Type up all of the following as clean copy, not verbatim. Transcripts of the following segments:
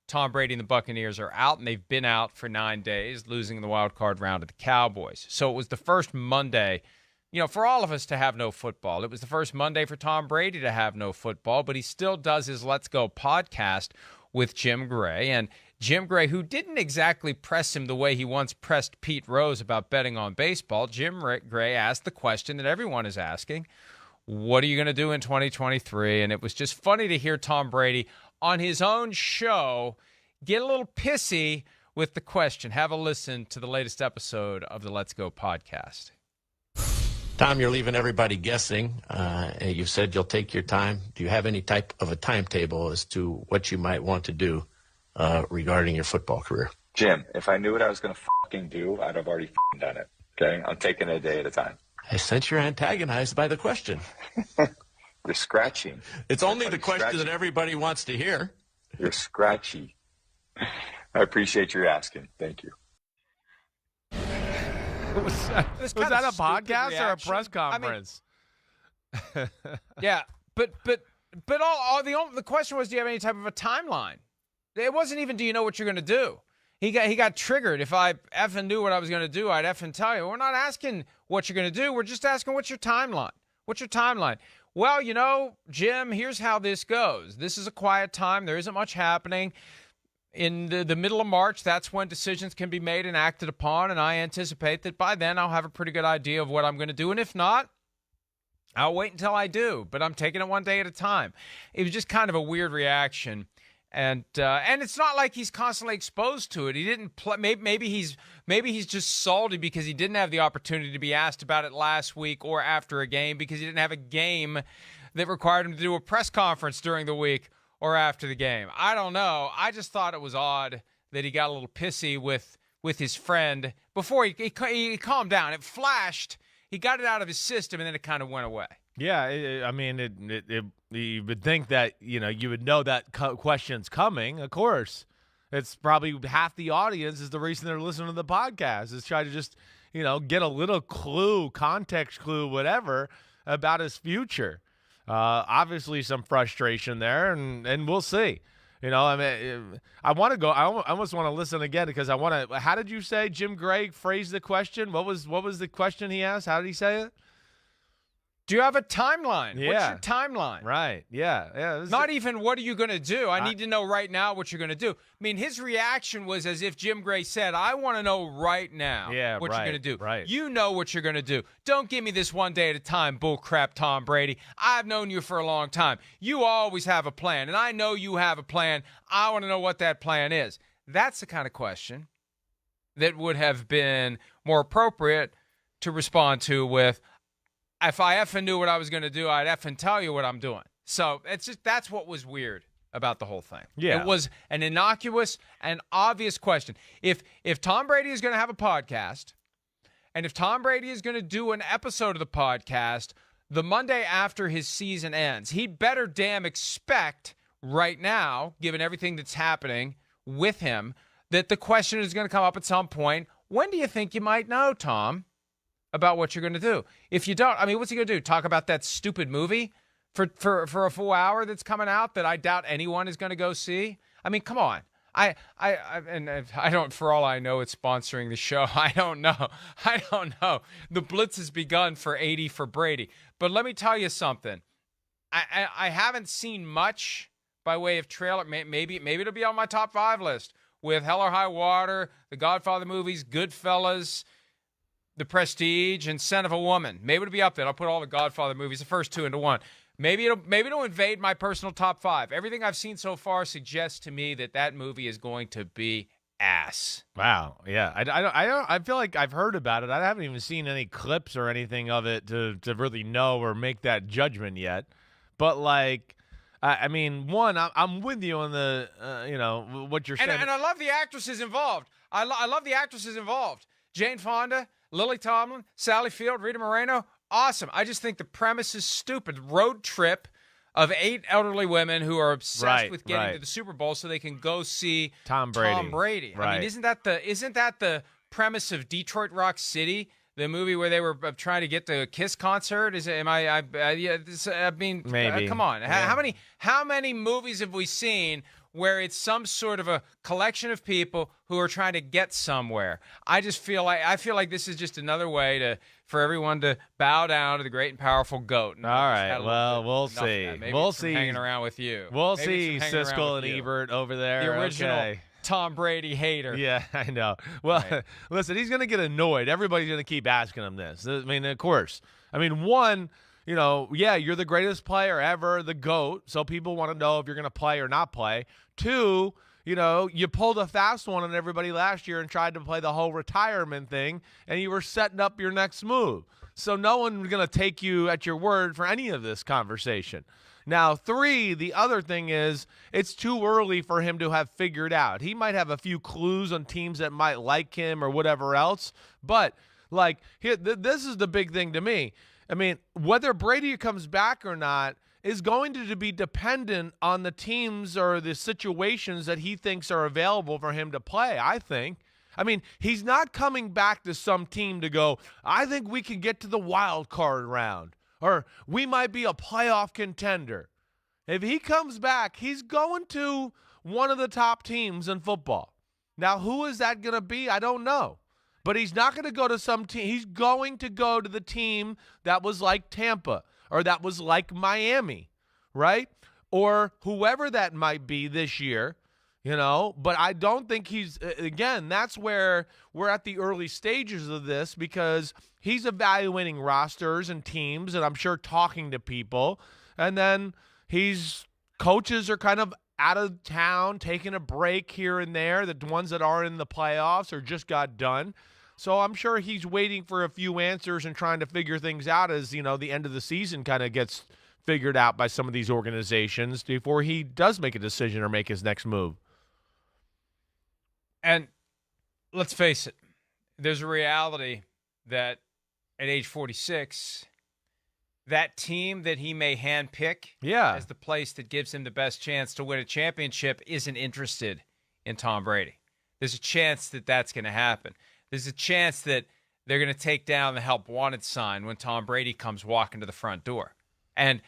Tom Brady and the Buccaneers are out, and they've been out for 9 days, losing in the wild card round to the Cowboys. So it was the first Monday, for all of us to have no football. It was the first Monday for Tom Brady to have no football, but he still does his Let's Go podcast with Jim Gray. And Jim Gray, who didn't exactly press him the way he once pressed Pete Rose about betting on baseball, Jim Gray asked the question that everyone is asking, what are you going to do in 2023? And it was just funny to hear Tom Brady on his own show get a little pissy with the question. Have a listen to the latest episode of the Let's Go podcast. Tom, you're leaving everybody guessing. You said you'll take your time. Do you have any type of a timetable as to what you might want to do regarding your football career? Jim, if I knew what I was going to fucking do, I'd have already fucking done it. Okay? I'm taking it a day at a time. I sense you're antagonized by the question. You're scratching. It's only the question that everybody wants to hear. You're scratchy. I appreciate your asking. Thank you. Was that a podcast or a press conference? I mean, yeah, but the question was, do you have any type of a timeline? It wasn't even, do you know what you're going to do? He got triggered. If I effing knew what I was going to do, I'd effing tell you. We're not asking what you're going to do. We're just asking, what's your timeline? What's your timeline? Well, Jim, here's how this goes. This is a quiet time. There isn't much happening. In the middle of March, that's when decisions can be made and acted upon, and I anticipate that by then I'll have a pretty good idea of what I'm going to do. And if not, I'll wait until I do. But I'm taking it one day at a time. It was just kind of a weird reaction. And it's not like he's constantly exposed to it. He didn't play. Maybe he's just salty because he didn't have the opportunity to be asked about it last week or after a game because he didn't have a game that required him to do a press conference during the week or after the game. I don't know. I just thought it was odd that he got a little pissy with his friend before he calmed down. It flashed. He got it out of his system, and then it kind of went away. Yeah, you would think that, you would know that question's coming. Of course. It's probably half the audience is the reason they're listening to the podcast, is try to just, get a little clue, context clue, whatever, about his future. Obviously some frustration there, and we'll see. I want to go. I almost want to listen again because I want to. How did you say Jim Gray phrased the question? What was the question he asked? How did he say it? Do you have a timeline? Yeah. What's your timeline? Right. Yeah. Not even what are you going to do? I need to know right now what you're going to do. I mean, his reaction was as if Jim Gray said, I want to know right now what you're going to do. Right. You know what you're going to do. Don't give me this one day at a time bull crap, Tom Brady. I've known you for a long time. You always have a plan, and I know you have a plan. I want to know what that plan is. That's the kind of question that would have been more appropriate to respond to with, if I effing knew what I was going to do, I'd effing tell you what I'm doing. So that's what was weird about the whole thing. Yeah. It was an innocuous and obvious question. If Tom Brady is going to have a podcast, and if Tom Brady is going to do an episode of the podcast the Monday after his season ends, he'd better damn expect right now, given everything that's happening with him, that the question is going to come up at some point. When do you think you might know, Tom, about what you're going to do? If you don't, what's he going to do? Talk about that stupid movie for a full hour that's coming out that I doubt anyone is going to go see? Come on. I don't, for all I know, it's sponsoring the show. I don't know. The blitz has begun for 80 for Brady. But let me tell you something. I haven't seen much by way of trailer. Maybe it'll be on my top 5 list with Hell or High Water, the Godfather movies, Goodfellas, The Prestige, and Scent of a Woman. Maybe it'll be up there. I'll put all the Godfather movies, the first 2 into one. Maybe it'll invade my personal top 5. Everything I've seen so far suggests to me that movie is going to be ass. Wow. Yeah. I feel like I've heard about it. I haven't even seen any clips or anything of it to really know or make that judgment yet. But I'm with you on the what you're saying. And I love the actresses involved. I love the actresses involved. Jane Fonda, Lily Tomlin, Sally Field, Rita Moreno. Awesome. I just think the premise is stupid. Road trip of 8 elderly women who are obsessed with getting to the Super Bowl so they can go see Tom Brady. Right. Isn't that the premise of Detroit Rock City, the movie where they were trying to get the Kiss concert? Maybe. Come on. Yeah. How many movies have we seen where it's some sort of a collection of people who are trying to get somewhere. I feel like this is just another way for everyone to bow down to the great and powerful GOAT. And all right, well, we'll see. We'll see. Hanging around with you. We'll see Siskel and Ebert over there. The original okay. Tom Brady hater. Yeah, I know. Well, right. Listen, he's going to get annoyed. Everybody's going to keep asking him this. I mean, of course. I mean, one, yeah, you're the greatest player ever, the GOAT, so people want to know if you're going to play or not play. Two, you pulled a fast one on everybody last year and tried to play the whole retirement thing, and you were setting up your next move. So no one's going to take you at your word for any of this conversation. Now, three, the other thing is it's too early for him to have figured out. He might have a few clues on teams that might like him or whatever else, but this is the big thing to me. I mean, whether Brady comes back or not is going to be dependent on the teams or the situations that he thinks are available for him to play, I think. I mean, he's not coming back to some team to go, I think we can get to the wild card round, or we might be a playoff contender. If he comes back, he's going to one of the top teams in football. Now, who is that going to be? I don't know. But he's not going to go to some team. He's going to go to the team that was like Tampa or that was like Miami, right? Or whoever that might be this year. But I don't think again, that's where we're at the early stages of this, because he's evaluating rosters and teams, and I'm sure talking to people, and then coaches are kind of out of town, taking a break here and there, the ones that are in the playoffs or just got done. So I'm sure he's waiting for a few answers and trying to figure things out as, the end of the season kind of gets figured out by some of these organizations before he does make a decision or make his next move. And let's face it, there's a reality that at age 46, that team that he may handpick as the place that gives him the best chance to win a championship isn't interested in Tom Brady. There's a chance that that's going to happen. There's a chance that they're going to take down the help wanted sign when Tom Brady comes walking to the front door. And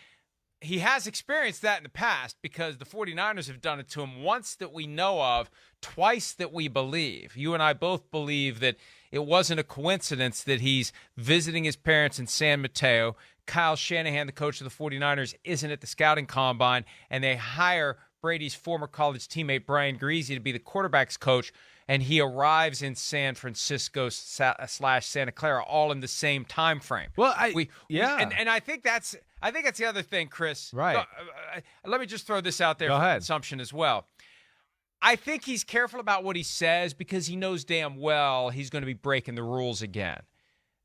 he has experienced that in the past, because the 49ers have done it to him once that we know of, twice that we believe. You and I both believe that it wasn't a coincidence that he's visiting his parents in San Mateo. Kyle Shanahan, the coach of the 49ers, isn't at the scouting combine, and they hire Brady's former college teammate Brian Griese to be the quarterback's coach, and he arrives in San Francisco / Santa Clara all in the same time frame. Well, and I think that's the other thing, Chris. Right. Let me just throw this out there for consumption as well. I think he's careful about what he says because he knows damn well he's going to be breaking the rules again.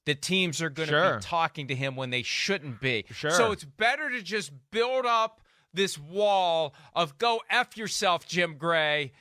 That teams are going to be talking to him when they shouldn't be. Sure. So it's better to just build up this wall of go F yourself, Jim Gray,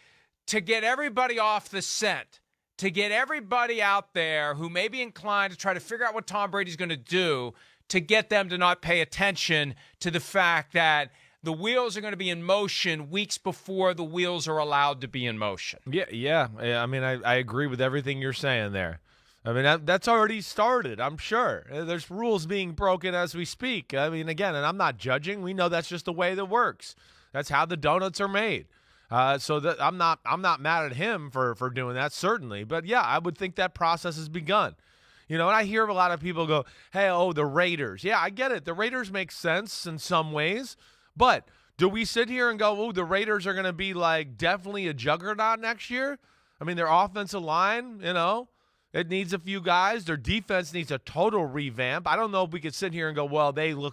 to get everybody off the scent, to get everybody out there who may be inclined to try to figure out what Tom Brady's going to do, to get them to not pay attention to the fact that the wheels are going to be in motion weeks before the wheels are allowed to be in motion. Yeah. I mean, I agree with everything you're saying there. I mean, that's already started, I'm sure. There's rules being broken as we speak. I mean, again, and I'm not judging. We know that's just the way that works. That's how the donuts are made. So that I'm not mad at him for doing that, certainly. But, yeah, I would think that process has begun. And I hear a lot of people go, hey, the Raiders. Yeah, I get it. The Raiders make sense in some ways. But do we sit here and go, the Raiders are going to be, definitely a juggernaut next year? I mean, their offensive line, it needs a few guys. Their defense needs a total revamp. I don't know if we could sit here and go,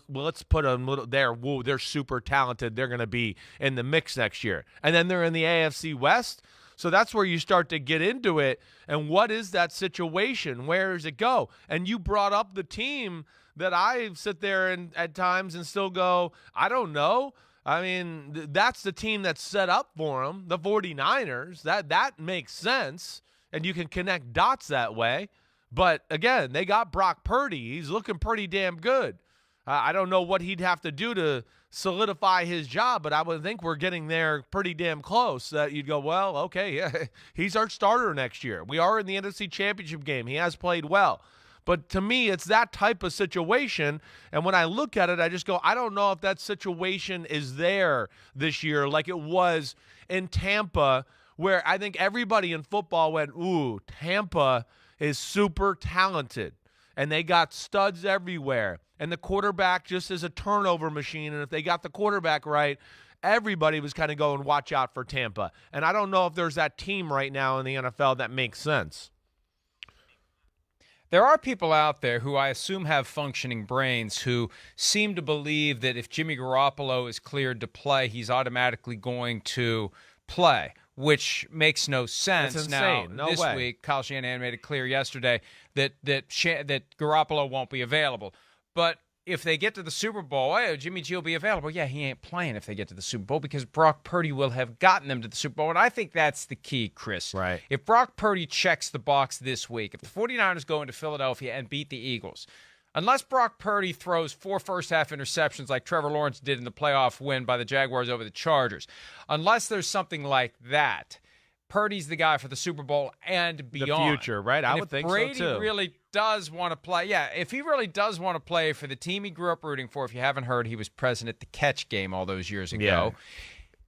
let's put them there. Whoa, they're super talented. They're going to be in the mix next year. And then they're in the AFC West. So that's where you start to get into it. And what is that situation? Where does it go? And you brought up the team that I sit there and at times and still go, I don't know. I mean, that's the team that's set up for them, the 49ers. That makes sense. And you can connect dots that way. But, again, they got Brock Purdy. He's looking pretty damn good. I don't know what he'd have to do to solidify his job, but I would think we're getting there pretty damn close that you'd go, okay, yeah, he's our starter next year. We are in the NFC Championship game. He has played well. But to me, it's that type of situation. And when I look at it, I just go, I don't know if that situation is there this year like it was in Tampa where I think everybody in football went, ooh, Tampa is super talented, and they got studs everywhere, and the quarterback just is a turnover machine, and if they got the quarterback right, everybody was kind of going, watch out for Tampa. And I don't know if there's that team right now in the NFL that makes sense. There are people out there who I assume have functioning brains who seem to believe that if Jimmy Garoppolo is cleared to play, he's automatically going to play, which makes no sense. That's now, insane. No this way. week, Kyle Shanahan made it clear yesterday that Garoppolo won't be available. But if they get to the Super Bowl, hey, Jimmy G will be available. Yeah, he ain't playing if they get to the Super Bowl because Brock Purdy will have gotten them to the Super Bowl. And I think that's the key, Chris. Right. If Brock Purdy checks the box this week, if the 49ers go into Philadelphia and beat the Eagles, unless Brock Purdy throws 4 first-half interceptions like Trevor Lawrence did in the playoff win by the Jaguars over the Chargers, unless there's something like that, Purdy's the guy for the Super Bowl and beyond. The future, right? I would think so, too. If Brady really does want to play, if he really does want to play for the team he grew up rooting for, if you haven't heard, he was present at the Catch game all those years ago. Yeah.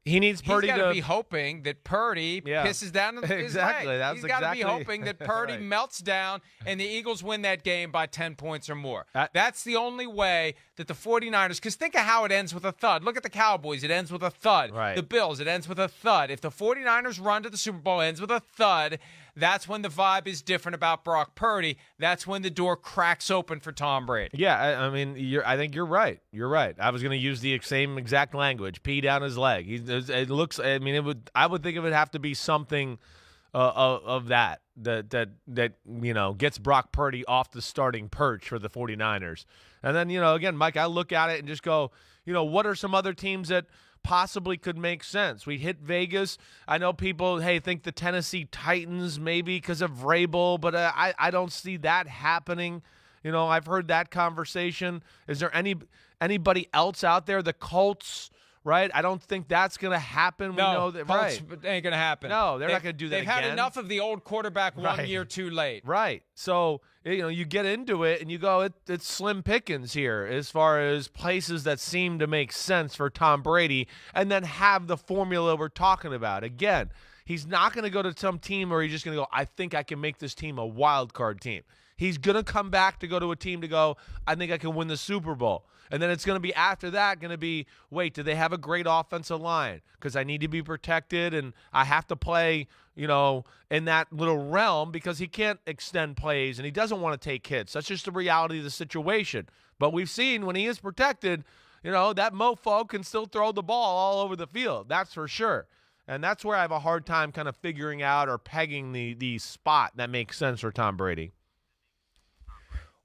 He needs Purdy to be hoping that Purdy pisses down his exactly. leg. That's He's got to exactly. be hoping that Purdy Right. melts down and the Eagles win that game by 10 points or more. That's the only way that the 49ers, because think of how it ends with a thud. Look at the Cowboys. It ends with a thud. Right. The Bills, it ends with a thud. If the 49ers run to the Super Bowl, it ends with a thud. That's when the vibe is different about Brock Purdy. That's when the door cracks open for Tom Brady. Yeah, I mean, I think you're right. You're right. I was going to use the same exact language. Pee down his leg. It looks. I mean, I would think it would have to be something of that gets Brock Purdy off the starting perch for the 49ers. And then again, Mike, I look at it and just go, what are some other teams that possibly could make sense? We hit Vegas. I know people, think the Tennessee Titans maybe because of Vrabel, but I don't see that happening. I've heard that conversation. Is there anybody else out there? The Colts, right? I don't think that's going to happen. No, we know that, Colts right. ain't going to happen. No, they're not going to do that They've again. had enough of the old quarterback one Right. year too late. Right. So, you get into it and you go, it's slim pickings here as far as places that seem to make sense for Tom Brady and then have the formula we're talking about. Again, he's not going to go to some team where he's just going to go, I think I can make this team a wild card team. He's going to come back to go to a team to go, I think I can win the Super Bowl. And then it's going to be after that going to be, wait, do they have a great offensive line? Because I need to be protected and I have to play, in that little realm because he can't extend plays and he doesn't want to take hits. That's just the reality of the situation. But we've seen when he is protected, that mofo can still throw the ball all over the field. That's for sure. And that's where I have a hard time kind of figuring out or pegging the spot that makes sense for Tom Brady.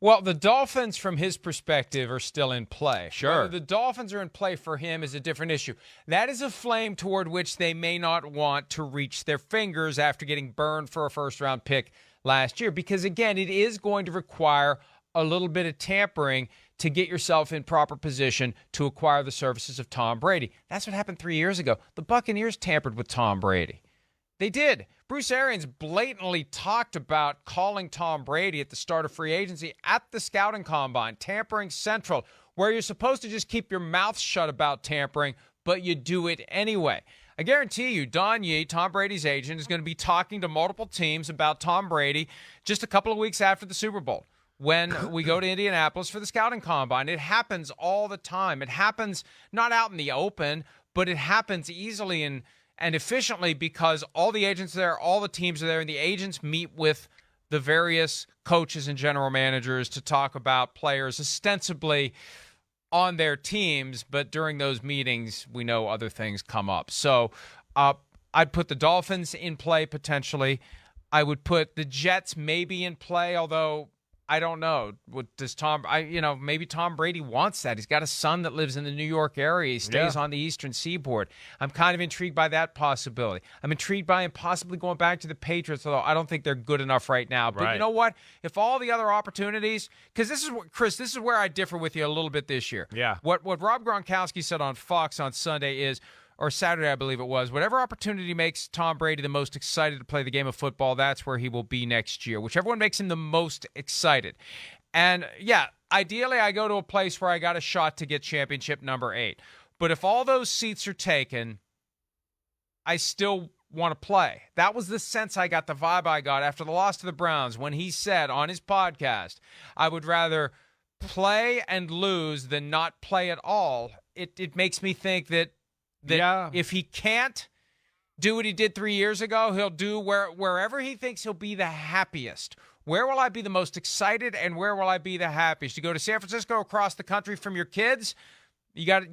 Well, the Dolphins, from his perspective, are still in play. Sure. Whether the Dolphins are in play for him is a different issue. That is a flame toward which they may not want to reach their fingers after getting burned for a first-round pick last year. Because, again, it is going to require a little bit of tampering to get yourself in proper position to acquire the services of Tom Brady. That's what happened 3 years ago. The Buccaneers tampered with Tom Brady. They did. Bruce Arians blatantly talked about calling Tom Brady at the start of free agency at the scouting combine, tampering central, where you're supposed to just keep your mouth shut about tampering, but you do it anyway. I guarantee you, Don Yee, Tom Brady's agent, is going to be talking to multiple teams about Tom Brady just a couple of weeks after the Super Bowl when we go to Indianapolis for the scouting combine. It happens all the time. It happens not out in the open, but it happens easily and efficiently because all the agents are there, all the teams are there, and the agents meet with the various coaches and general managers to talk about players ostensibly on their teams, but during those meetings, we know other things come up. So I'd put the Dolphins in play potentially. I would put the Jets maybe in play, although I don't know. Maybe Tom Brady wants that. He's got a son that lives in the New York area. He stays on the Eastern Seaboard. I'm kind of intrigued by that possibility. I'm intrigued by him possibly going back to the Patriots, although I don't think they're good enough right now. But you know what? If all the other opportunities, because this is what, Chris, this is where I differ with you a little bit this year. Yeah. What Rob Gronkowski said on Fox on Sunday is, or Saturday, I believe it was, whatever opportunity makes Tom Brady the most excited to play the game of football, that's where he will be next year. Whichever one makes him the most excited. And, ideally I go to a place where I got a shot to get championship number 8. But if all those seats are taken, I still want to play. That was the sense I got, the vibe I got after the loss to the Browns when he said on his podcast, I would rather play and lose than not play at all. It makes me think that if he can't do what he did 3 years ago, he'll do wherever he thinks he'll be the happiest. Where will I be the most excited and where will I be the happiest? You go to San Francisco, across the country from your kids, you got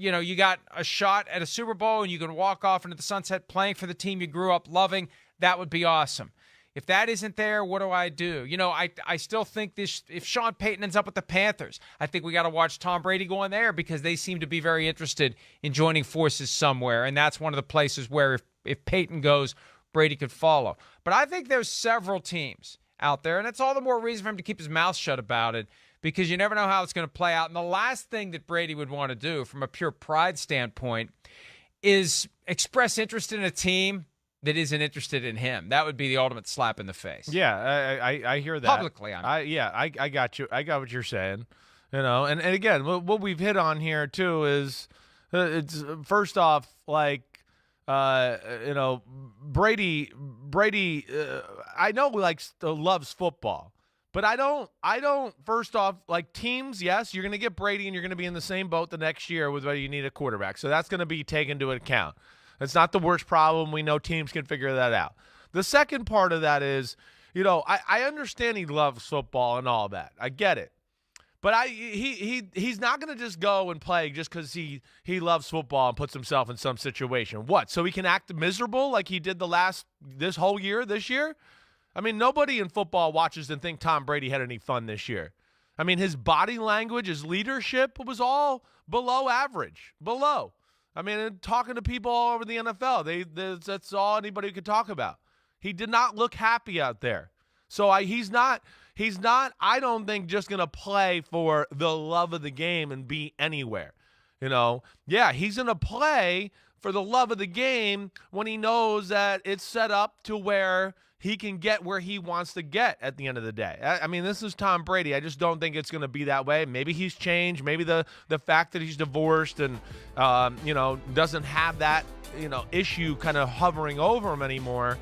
a shot at a Super Bowl and you can walk off into the sunset playing for the team you grew up loving. That would be awesome. If that isn't there, what do I do? I still think if Sean Payton ends up with the Panthers, I think we got to watch Tom Brady go in there because they seem to be very interested in joining forces somewhere, and that's one of the places where if Payton goes, Brady could follow. But I think there's several teams out there, and it's all the more reason for him to keep his mouth shut about it because you never know how it's going to play out. And the last thing that Brady would want to do from a pure pride standpoint is express interest in a team that isn't interested in him. That would be the ultimate slap in the face. Yeah, I hear that. Publicly, I got you. I got what you're saying. And again, what we've hit on here too is it's first off, like, Brady, I know loves football, but I don't, first off, like teams, yes, you're going to get Brady and you're going to be in the same boat the next year with whether you need a quarterback. So that's going to be taken into account. It's not the worst problem. We know teams can figure that out. The second part of that is, I understand he loves football and all that. I get it. But he's not going to just go and play just because he loves football and puts himself in some situation. What? So he can act miserable like he did this whole year, this year? I mean, nobody in football watches and think Tom Brady had any fun this year. I mean, his body language, his leadership was all below average. Below. I mean, talking to people all over the NFL, that's all anybody could talk about. He did not look happy out there. So he's not, I don't think, just going to play for the love of the game and be anywhere. Yeah, he's going to play for the love of the game when he knows that it's set up to where he can get where he wants to get at the end of the day. I mean, this is Tom Brady. I just don't think it's going to be that way. Maybe he's changed. Maybe the fact that he's divorced and, doesn't have that, issue kind of hovering over him anymore.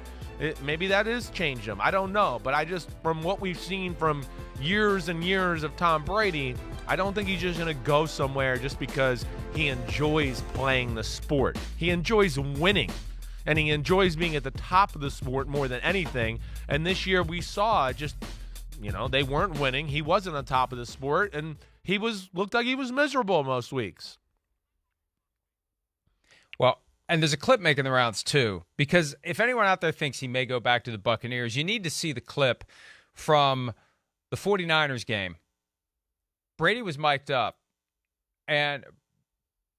Maybe that is changed him. I don't know. But I just, from what we've seen from years and years of Tom Brady, I don't think he's just going to go somewhere just because he enjoys playing the sport. He enjoys winning. And he enjoys being at the top of the sport more than anything. And this year we saw just, they weren't winning. He wasn't on top of the sport. And he looked like he was miserable most weeks. Well, and there's a clip making the rounds too, because if anyone out there thinks he may go back to the Buccaneers, you need to see the clip from the 49ers game. Brady was mic'd up, and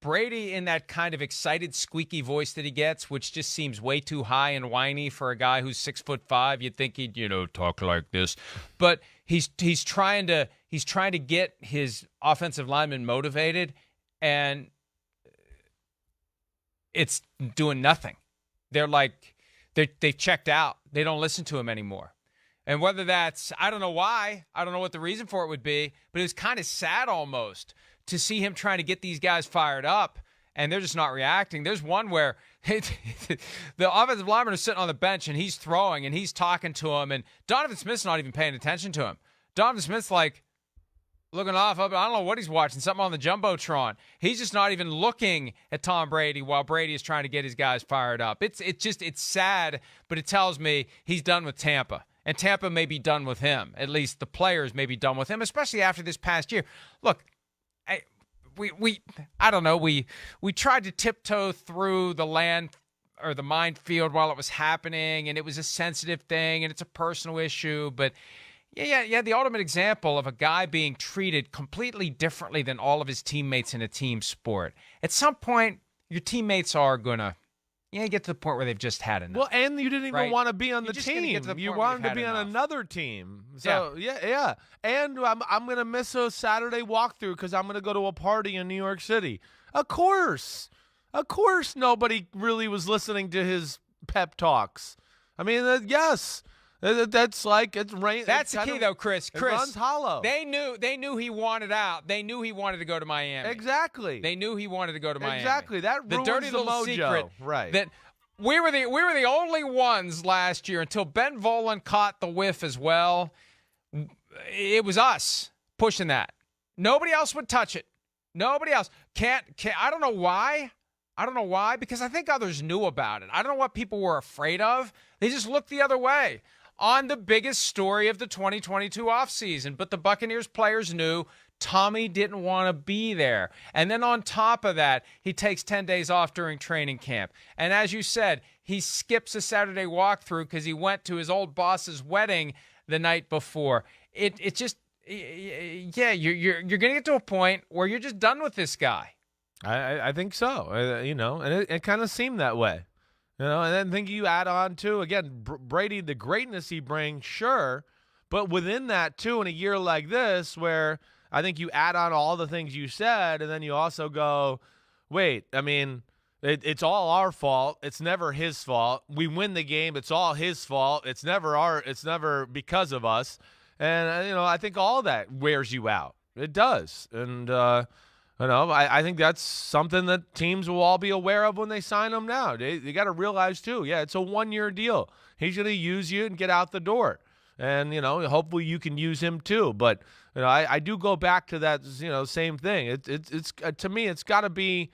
Brady, in that kind of excited, squeaky voice that he gets, which just seems way too high and whiny for a guy who's 6'5", you'd think he'd, talk like this. But he's trying to get his offensive linemen motivated, and it's doing nothing. They're like, they've checked out. They don't listen to him anymore. And whether that's, I don't know why, I don't know what the reason for it would be, but it was kind of sad almost to see him trying to get these guys fired up, and they're just not reacting. There's one where the offensive lineman is sitting on the bench, and he's throwing, and he's talking to him, and Donovan Smith's not even paying attention to him. Donovan Smith's like looking off. I don't know what he's watching, something on the Jumbotron. He's just not even looking at Tom Brady while Brady is trying to get his guys fired up. It's sad, but it tells me he's done with Tampa. And Tampa may be done with him. At least the players may be done with him, especially after this past year. Look, I don't know. We tried to tiptoe through the land or the minefield while it was happening, and it was a sensitive thing, and it's a personal issue. But yeah, the ultimate example of a guy being treated completely differently than all of his teammates in a team sport. At some point, your teammates are gonna get to the point where they've just had enough. Well, and you didn't even want to be on the team. You wanted to be on another team. So, yeah. And I'm going to miss a Saturday walkthrough because I'm going to go to a party in New York City. Of course nobody really was listening to his pep talks. I mean, yes. That's like it's rain. That's the key, though, Chris. It runs hollow. They knew he wanted out. They knew he wanted to go to Miami. Exactly. They knew he wanted to go to Miami. Exactly. That ruins the dirty the little mojo. secret, right? That we were the only ones last year until Ben Volen caught the whiff as well. It was us pushing that. Nobody else would touch it. Nobody else can't. I don't know why. Because I think others knew about it. I don't know what people were afraid of. They just looked the other way on the biggest story of the 2022 offseason. But the Buccaneers players knew Tommy didn't want to be there. And then on top of that, he takes 10 days off during training camp. And as you said, he skips a Saturday walkthrough because he went to his old boss's wedding the night before. It just, yeah, you're going to get to a point where you're just done with this guy. I think so, and it kind of seemed that way, and then think you add on to, again, Brady, the greatness he brings, sure, but within that, too, in a year like this where I think you add on all the things you said, and then you also go, wait, I mean, it's all our fault. It's never his fault. We win the game. It's all his fault. It's never because of us. And, I think all that wears you out. It does. And, I think that's something that teams will all be aware of when they sign him now. They got to realize, too, it's a one-year deal. He's going to use you and get out the door. And, hopefully you can use him, too. But, I do go back to that, same thing. It's to me, it's got to be,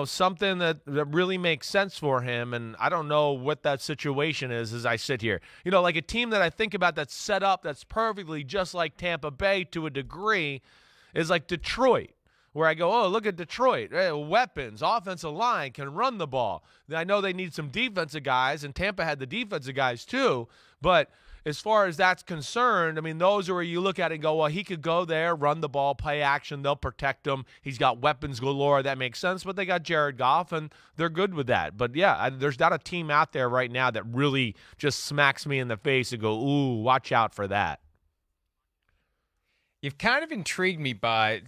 something that really makes sense for him. And I don't know what that situation is as I sit here. Like a team that I think about that's set up that's perfectly just like Tampa Bay to a degree is like Detroit, where I go, oh, look at Detroit. Weapons, offensive line, can run the ball. I know they need some defensive guys, and Tampa had the defensive guys too. But as far as that's concerned, I mean, those are where you look at it and go, well, he could go there, run the ball, play action. They'll protect him. He's got weapons galore. That makes sense. But they got Jared Goff, and they're good with that. But, yeah, there's not a team out there right now that really just smacks me in the face and go, ooh, watch out for that. You've kind of intrigued me by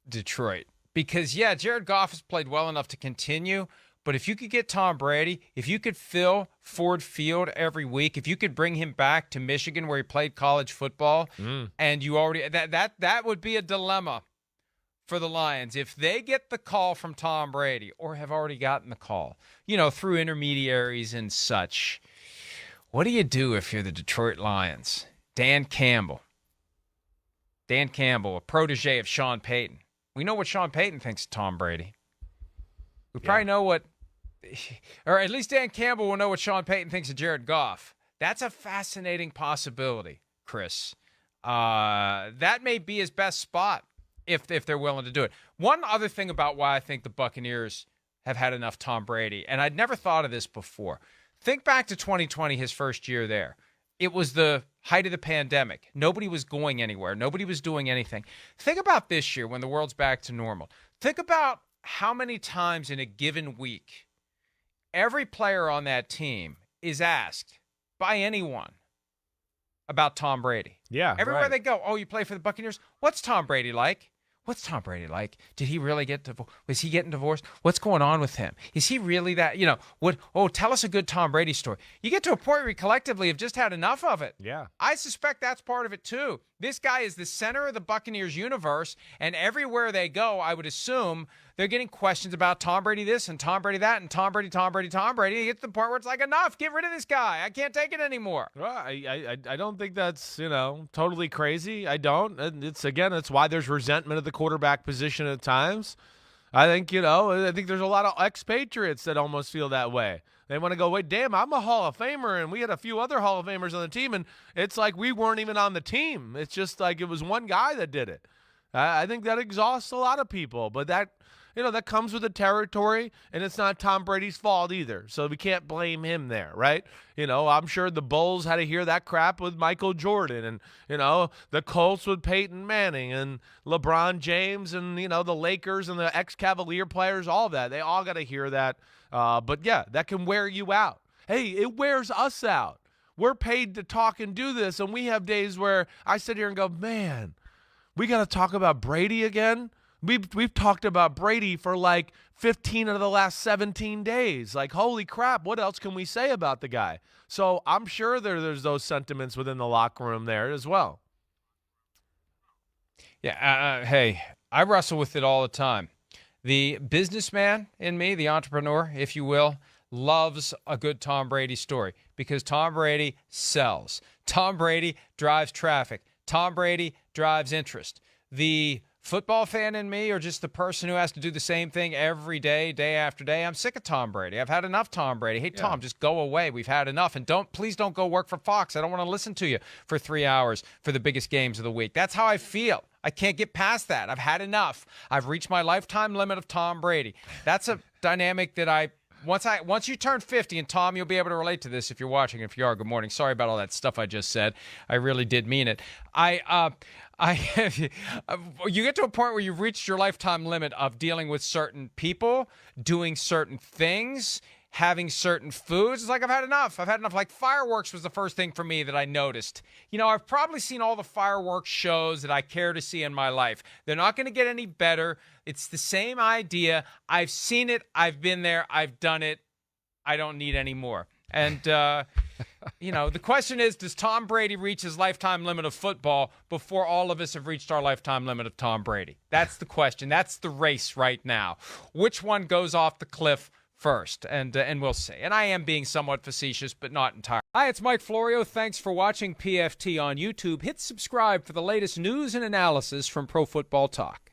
Detroit because, Jared Goff has played well enough to continue, but if you could get Tom Brady, if you could fill Ford Field every week, if you could bring him back to Michigan where he played college football, and you already that would be a dilemma for the Lions if they get the call from Tom Brady or have already gotten the call, through intermediaries and such. What do you do if you're the Detroit Lions? Dan Campbell, a protege of Sean Payton. We know what Sean Payton thinks of Tom Brady. We probably know what, or at least Dan Campbell will know what Sean Payton thinks of Jared Goff. That's a fascinating possibility, Chris. That may be his best spot if they're willing to do it. One other thing about why I think the Buccaneers have had enough Tom Brady, and I'd never thought of this before. Think back to 2020, his first year there. It was the height of the pandemic. Nobody was going anywhere. Nobody was doing anything. Think about this year when the world's back to normal. Think about how many times in a given week every player on that team is asked by anyone about Tom Brady. Yeah, everywhere they go, oh, you play for the Buccaneers? What's Tom Brady like? What's Tom Brady like? Did he really get divorced? Was he getting divorced? What's going on with him? Is he really that, tell us a good Tom Brady story. You get to a point where you collectively have just had enough of it. Yeah. I suspect that's part of it too. This guy is the center of the Buccaneers universe, and everywhere they go, I would assume they're getting questions about Tom Brady this and Tom Brady that and Tom Brady. You get to the point where it's like, enough, get rid of this guy. I can't take it anymore. Well, I don't think that's, totally crazy. I don't. And it's why there's resentment of the quarterback position at times. I think, I think there's a lot of expatriates that almost feel that way. They want to go, wait, damn, I'm a Hall of Famer, and we had a few other Hall of Famers on the team, and it's like we weren't even on the team. It's just like it was one guy that did it. I think that exhausts a lot of people, but that comes with the territory, and it's not Tom Brady's fault either, so we can't blame him there, right? I'm sure the Bulls had to hear that crap with Michael Jordan, and, the Colts with Peyton Manning, and LeBron James, and, the Lakers and the ex-Cavalier players, all of that. They all got to hear that. But, yeah, that can wear you out. Hey, it wears us out. We're paid to talk and do this, and we have days where I sit here and go, man, we got to talk about Brady again? We've talked about Brady for like 15 of the last 17 days. Like, holy crap, what else can we say about the guy? So I'm sure there's those sentiments within the locker room there as well. Yeah, hey, I wrestle with it all the time. The businessman in me, the entrepreneur, if you will, loves a good Tom Brady story because Tom Brady sells. Tom Brady drives traffic. Tom Brady drives interest. The football fan in me, or just the person who has to do the same thing every day, day after day, I'm sick of Tom Brady. I've had enough Tom Brady. Hey, Tom, just go away. We've had enough. And please don't go work for Fox. I don't want to listen to you for 3 hours for the biggest games of the week. That's how I feel. I can't get past that. I've had enough. I've reached my lifetime limit of Tom Brady. That's a dynamic that once you turn 50, and Tom, you'll be able to relate to this if you're watching. If you are, good morning. Sorry about all that stuff I just said. I really did mean it. You get to a point where you've reached your lifetime limit of dealing with certain people, doing certain things, having certain foods. It's like I've had enough. Like fireworks was the first thing for me that I noticed. I've probably seen all the fireworks shows that I care to see in my life. They're not going to get any better. It's the same idea. I've seen it. I've been there. I've done it. I don't need any more. And, the question is, does Tom Brady reach his lifetime limit of football before all of us have reached our lifetime limit of Tom Brady? That's the question. That's the race right now. Which one goes off the cliff first? And we'll see. And I am being somewhat facetious, but not entirely. Hi, it's Mike Florio. Thanks for watching PFT on YouTube. Hit subscribe for the latest news and analysis from Pro Football Talk.